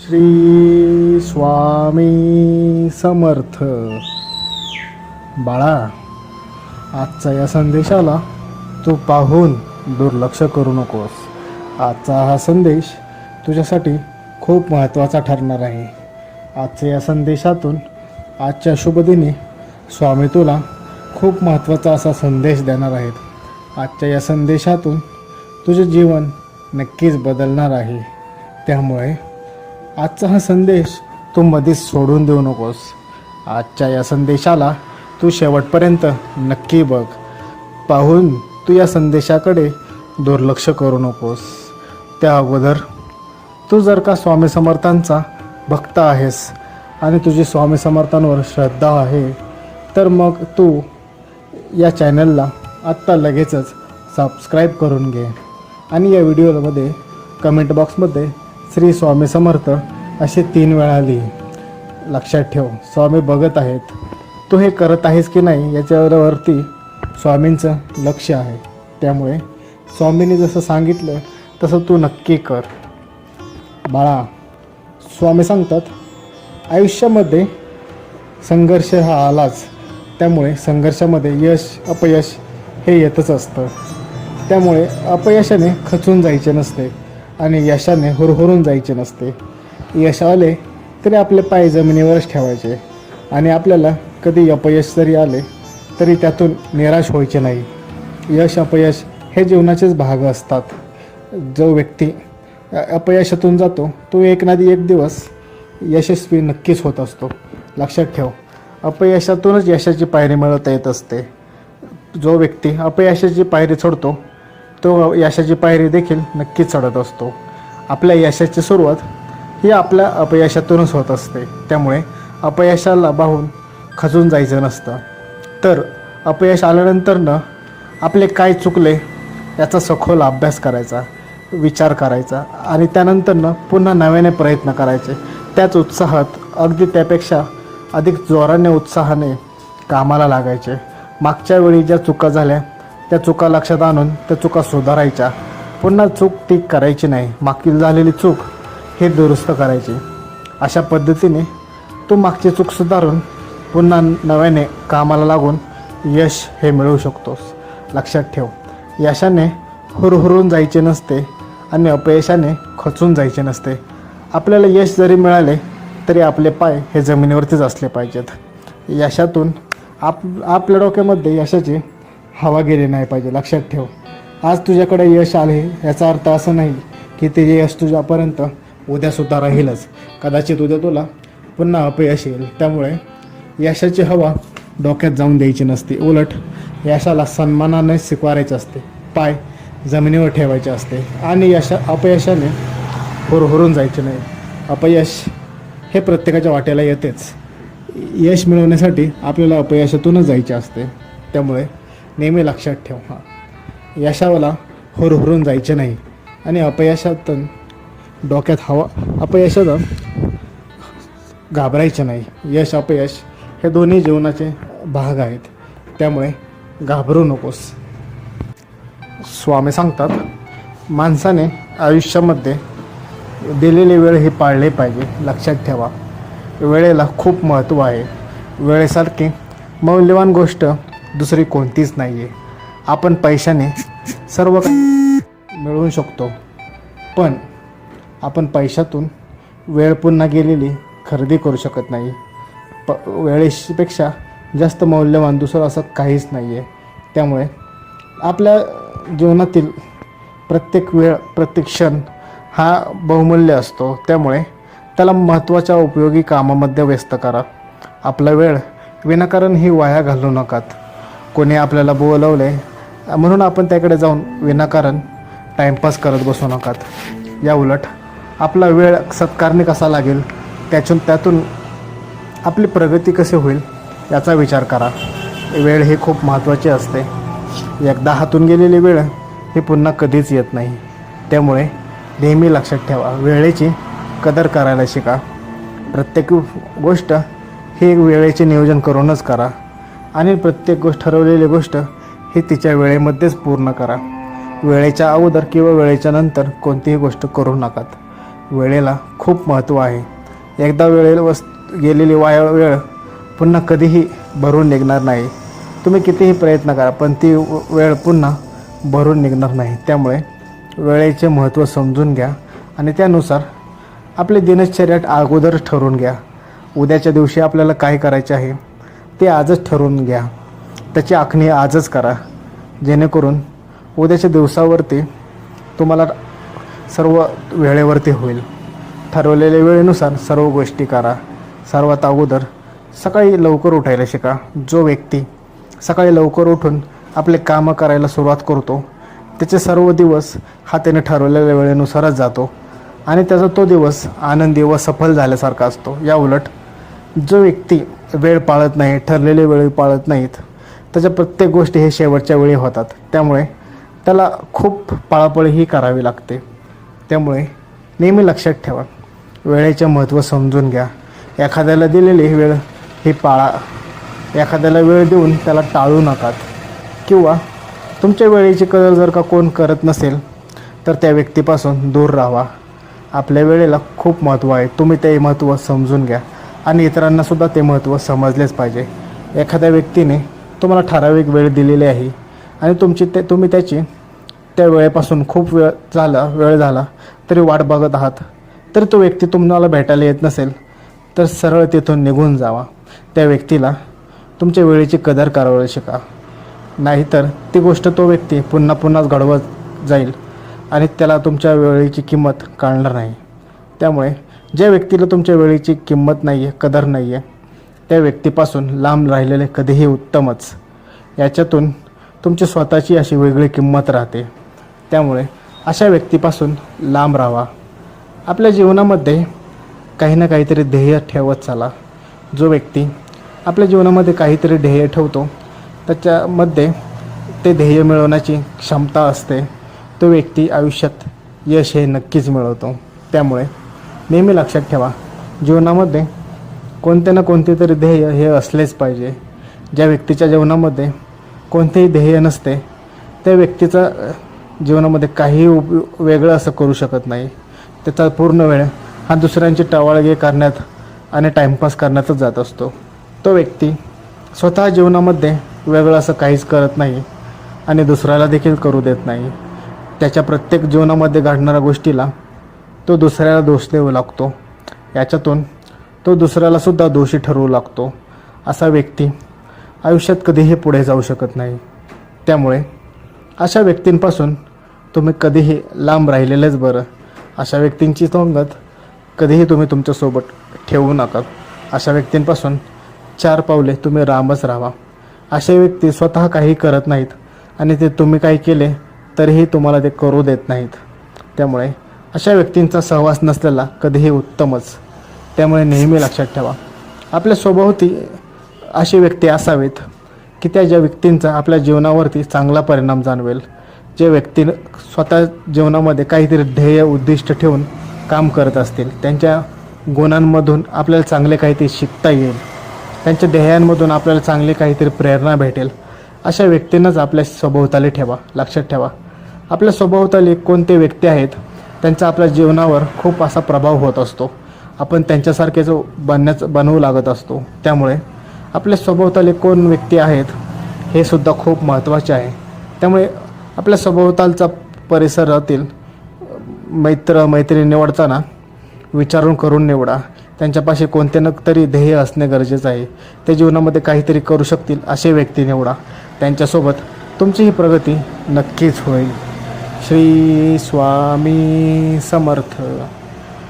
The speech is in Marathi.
श्री स्वामी समर्थ. बाळा, आजचा या संदेशाला तू पाहून दुर्लक्ष करू नकोस. आजचा हा संदेश तुझ्यासाठी खूप महत्त्वाचा ठरणार आहे. आजच्या या संदेशातून आजच्या शुभदिनी स्वामी तुला खूप महत्त्वाचा असा संदेश देणार आहेत. आजच्या या संदेशातून तुझे जीवन नक्कीच बदलणार आहे. त्यामुळे आजचा हा संदेश तू मध्येच सोडून देऊ नकोस. आजच्या या संदेशाला तू शेवटपर्यंत नक्की बघ. पाहून तू या संदेशाकडे दुर्लक्ष करू नकोस. त्या अगोदर तू जर का स्वामी समर्थांचा भक्त आहेस आणि तुझी स्वामी समर्थांवर श्रद्धा आहे, तर मग तू या चॅनलला आत्ता लगेचच सबस्क्राईब करून घे आणि या व्हिडिओमध्ये कमेंट बॉक्समध्ये श्री स्वामी समर्थ असे 3 वेळा लिही. लक्षात ठेव, स्वामी बघत आहेत. तू हे करत आहेस की नाही याच्यावरती स्वामींचं लक्ष आहे. त्यामुळे स्वामींनी जसं सांगितलं तसं तू नक्की कर. बाळा, स्वामी सांगतात आयुष्यामध्ये संघर्ष हा आलाच. त्यामुळे संघर्षामध्ये यश अपयश हे येतच असतं. त्यामुळे अपयशाने खचून जायचे नसते आणि यशाने हुरहुरून जायचे नसते. यश आले तरी आपले पाय जमिनीवरच ठेवायचे आणि आपल्याला कधी अपयश जरी आले तरी त्यातून निराश व्हायचे नाही. यश अपयश हे जीवनाचेच भाग असतात. जो व्यक्ती अपयशातून जातो तो एक ना एक दिवस यशस्वी नक्कीच होत असतो. लक्षात ठेव, अपयशातूनच यशाची पायरी मिळवता येत असते. जो व्यक्ती अपयशाची पायरी चढतो तो यशाची पायरी देखील नक्कीच चढत असतो. आपल्या यशाची सुरुवात ही आपल्या अपयशातूनच होत असते. त्यामुळे अपयशाला पाहून खचून जायचं नसतं, तर अपयश आल्यानंतरनं आपले काय चुकले याचा सखोल अभ्यास करायचा, विचार करायचा आणि त्यानंतरनं पुन्हा नव्याने प्रयत्न करायचे. त्याच उत्साहात अगदी त्यापेक्षा अधिक जोराने उत्साहाने कामाला लागायचे. मागच्या वेळी ज्या चुका झाल्या त्या चुका लक्षात आणून त्या चुका सुधारायच्या. पुन्हा चूक ती करायची नाही. मागील झालेली चूक हे दुरुस्त करायची. अशा पद्धतीने तू मागची चूक सुधारून पुन्हा नव्याने कामाला लागून यश हे मिळवू शकतोस. लक्षात ठेव, यशाने हुरहुरून जायचे नसते आणि अपयशाने खचून जायचे नसते. आपल्याला यश जरी मिळाले तरी आपले पाय हे जमिनीवरतीच असले पाहिजेत. यशातून आपल्या डोक्यामध्ये यशाची हवा गेली नाही पाहिजे. लक्षात ठेव, आज तुझ्याकडे यश आले याचा अर्थ असं नाही की ते यश तुझ्यापर्यंत उद्यासुद्धा राहीलच. कदाचित उद्या तुला पुन्हा अपयश येईल. त्यामुळे यशाची हवा डोक्यात जाऊन द्यायची नसते. उलट यशाला सन्मानाने स्वीकारायचे असते. पाय जमिनीवर ठेवायचे असते आणि अपयशाने हुरहुरून जायचे नाही. अपयश हे प्रत्येकाच्या वाट्याला येतेच. यश मिळवण्यासाठी आपल्याला अपयशातूनच जायचे असते. त्यामुळे नेहमी लक्षात ठेव, यशाला हुरहुरून जायचे नाही आणि अपयशातून डोक्यात अपयशाला घाबरायचे नाही. यश अपयश हे दोन्ही जीवनाचे भाग आहेत. त्यामुळे घाबरू नकोस. स्वामी सांगतात माणसाने आयुष्यामध्ये दिलेली वेळ ही पाळली पाहिजे. लक्षात ठेवा, वेळेला खूप महत्त्व आहे. वेळेसारखी मौल्यवान गोष्ट दुसरी कोणतीच नाही आहे. आपण पैशाने सर्व काही मिळवू शकतो, पण आपण पैशातून वेळ पुन्हा गेलेली खरेदी करू शकत नाही. वेळेपेक्षा जास्त मौल्यवान दुसरं असं काहीच नाही आहे. त्यामुळे आपल्या जीवनातील प्रत्येक वेळ प्रत्येक क्षण हा बहुमूल्य असतो. त्यामुळे त्याला महत्त्वाच्या उपयोगी कामामध्ये व्यस्त करा. आपला वेळ विनाकारण ही वाया घालवू नका. कोणी आपल्याला बोलवले म्हणून आपण त्याकडे जाऊन विनाकारण टाईमपास करत बसू नकात. या उलट आपला वेळ सत्कारणी कसा लागेल त्यातून आपली प्रगती कशी होईल याचा विचार करा. वेळ ही खूप महत्त्वाची असते. एकदा हातून गेलेली वेळ ही पुन्हा कधीच येत नाही. त्यामुळे नेहमी लक्षात ठेवा, वेळेची कदर करायला शिका. प्रत्येक गोष्ट ही वेळेचे नियोजन करूनच करा आणि प्रत्येक ठरवलेली गोष्ट ही तिच्या वेळेमध्येच पूर्ण करा. वेळेच्या अगोदर किंवा वेळेच्या नंतर कोणतीही गोष्ट करू नका. वेळेला खूप महत्त्व आहे. एकदा वेळेला गेलेली वेळ पुन्हा कधीही भरून निघणार नाही. तुम्ही कितीही प्रयत्न करा पण ती वेळ पुन्हा भरून निघणार नाही. त्यामुळे वेळेचे महत्त्व समजून घ्या आणि त्यानुसार आपले दिनचर्या अगोदर ठरवून घ्या. उद्याच्या दिवशी आपल्याला काय करायचे आहे ते आजच ठरवून घ्या. त्याची आखणी आजच करा, जेणेकरून उद्याच्या दिवसावरती तुम्हाला सर्व वेळेवरती होईल. ठरवलेल्या वेळेनुसार सर्व गोष्टी करा. सर्वात अगोदर सकाळी लवकर उठायला शिका. जो व्यक्ती सकाळी लवकर उठून आपले कामं करायला सुरुवात करतो त्याचे सर्व दिवस हा त्याने ठरवलेल्या वेळेनुसारच जातो आणि त्याचा तो दिवस आनंदी व सफल झाल्यासारखा असतो. या उलट जो व्यक्ती वेळ पाळत नाही, ठरलेले वेळ पाळत नाहीत, त्याच्या प्रत्येक गोष्टी हे शेवटच्या वेळी होतात. त्यामुळे त्याला खूप पळापळीही करावी लागते. त्यामुळे नेहमी लक्षात ठेवा, वेळेचे महत्त्व समजून घ्या. एखाद्याला दिलेली वेळ ही पाळा. एखाद्याला वेळ देऊन त्याला टाळू नका. किंवा तुमच्या वेळेची कदर जर का कोण करत नसेल तर त्या व्यक्तीपासून दूर राहावा. आपल्या वेळेला खूप महत्त्व आहे. तुम्ही ते महत्त्व समजून घ्या आणि इतरांनासुद्धा ते महत्त्व समजलेच पाहिजे. एखाद्या व्यक्तीने तुम्हाला ठराविक वेळ दिलेली आहे आणि तुम्ही त्याची त्या वेळेपासून खूप वेळ झाला तरी वाट बघत आहात, तर तो व्यक्ती तुम्हाला भेटायला येत नसेल तर सरळ तिथून निघून जावा. त्या व्यक्तीला तुमच्या वेळेची कदर करायला शिका. नाहीतर ती गोष्ट तो व्यक्ती पुन्हा पुन्हाच घडवत जाईल आणि त्याला तुमच्या वेळेची किंमत कळणार नाही. त्यामुळे ज्या व्यक्तीला तुमच्या वेळेची किंमत नाही आहे, कदर नाही आहे, त्या व्यक्तीपासून लांब राहिलेले कधीही उत्तमच. याच्यातून तुमची स्वतःची अशी वेगळी किंमत राहते. त्यामुळे अशा व्यक्तीपासून लांब राहावा. आपल्या जीवनामध्ये काही ना काहीतरी ध्येय ठेवत चाला. जो व्यक्ती आपल्या जीवनामध्ये काहीतरी ध्येय ठेवतो त्याच्यामध्ये ते ध्येय मिळवण्याची क्षमता असते. तो व्यक्ती आयुष्यात यश हे नक्कीच मिळवतो. त्यामुळे नेहमी लक्षात ठेवा, जीवनामध्ये कोणते ना कोणते तरी ध्येय हे असलेच पाहिजे. ज्या व्यक्तीच्या जीवनामध्ये कोणतेही ध्येय नसते त्या व्यक्तीचा जीवनामध्ये काही वेगळं असं करू शकत नाही. त्याचा पूर्ण वेळ हा दुसऱ्यांची टवाळगी करण्यात आणि टाईमपास करण्यातच जात असतो. तो व्यक्ती स्वतः जीवनामध्ये वेगळं असं काहीच करत नाही आणि दुसऱ्याला देखील करू देत नाही. त्याच्या प्रत्येक जीवनामध्ये घडणाऱ्या गोष्टीला तो दुसऱ्याला दोष देऊ लागतो. याच्यातून तो दुसऱ्यालासुद्धा दोषी ठरवू लागतो. असा व्यक्ती आयुष्यात कधीही पुढे जाऊ शकत नाही. त्यामुळे अशा व्यक्तींपासून तुम्ही कधीही लांब राहिलेलंच बरं. अशा व्यक्तींची संगत कधीही तुम्ही तुमच्यासोबत ठेवू नका. अशा व्यक्तींपासून 4 पावले तुम्ही लांबच राहावा. अशा व्यक्ती स्वतः काही करत नाहीत आणि ते तुम्ही काही केले तरीही तुम्हाला ते करू देत नाहीत. त्यामुळे अशा व्यक्तींचा सहवास नसलेला कधीही उत्तमच. त्यामुळे नेहमी लक्षात ठेवा, आपल्या स्वभावती अशी व्यक्ती असावेत की त्या ज्या व्यक्तींचा आपल्या जीवनावरती चांगला परिणाम जाणवेल. जे व्यक्ती स्वतः जीवनामध्ये काहीतरी ध्येय उद्दिष्ट ठेवून काम करत असतील, त्यांच्या गुणांमधून आपल्याला चांगले काहीतरी शिकता येईल, त्यांच्या ध्येयांमधून आपल्याला चांगली काहीतरी प्रेरणा भेटेल, अशा व्यक्तींनाच आपल्या सभोवताली ठेवा. लक्षात ठेवा, आपल्या सभोवताली कोणते व्यक्ती आहेत त्यांचा आपल्या जीवनावर खूप असा प्रभाव होत असतो. आपण त्यांच्यासारखेच बनवू लागत असतो. त्यामुळे आपल्या सभोवताली कोण व्यक्ती आहेत हे सुद्धा खूप महत्त्वाचे आहे. त्यामुळे आपल्या सभोवतालचा परिसरातील मैत्रिणी निवडताना विचारून करून निवडा. त्यांच्यापाशी कोणते ना तरी ध्येय असणे गरजेचं आहे. ते जीवनामध्ये काहीतरी करू शकतील असे व्यक्ती निवडा. त्यांच्यासोबत तुमची ही प्रगती नक्कीच होईल. श्री स्वामी समर्थ.